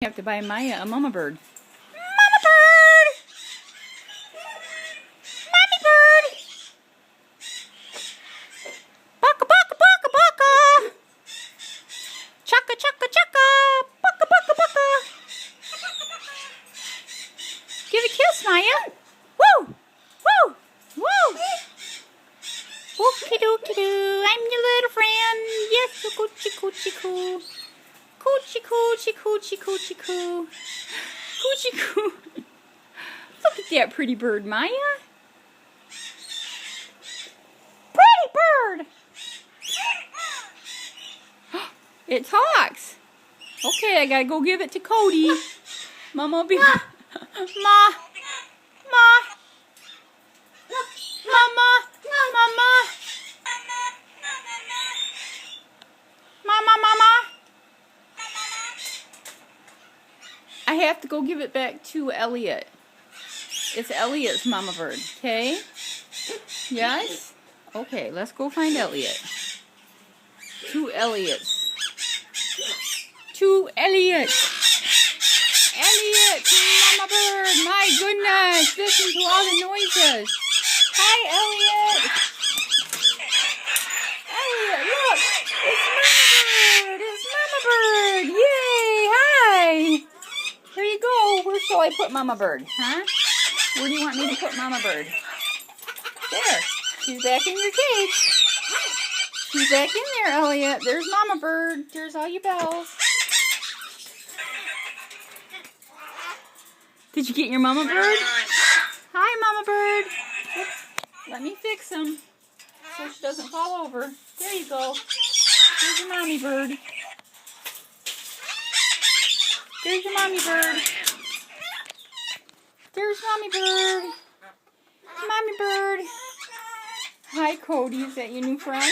have to buy Mya a mama bird. Mama bird! Mommy bird! Baka baka baka baka! Chaka chaka chaka! Baka baka baka! Give a kiss, Mya! Woo! Woo! Woo! Okie dokie doo! I'm your little friend! Yes, coochie coochie coo! Coochie coochie coochie coochie coo! Coochie coo! Look at that pretty bird, Mya! Pretty bird! It talks! Okay, I gotta go give it to Cody. Mama be... Ma! Ma! Mama! Mama! Mama! I have to go give it back to Elliott. It's Elliott's mama bird, okay? Yes? Okay, let's go find Elliott. To Elliott's. To Elliott! Elliott, mama bird! My goodness! Listen to all the noises! Hi, Elliott! Elliott, look! It's Mama Bird! It's Mama Bird! Yay! Hi! Here you go. Where shall I put Mama Bird? Huh? Where do you want me to put Mama Bird? There. She's back in your cage. She's back in there, Elliott. There's Mama Bird. There's all your bells. Did you get your Mama Bird? Hi, Mama Bird. Oops. Let me fix him so she doesn't fall over. There you go. There's your mommy bird. There's your mommy bird. There's mommy bird. Mommy bird. Hi, Cody. Is that your new friend?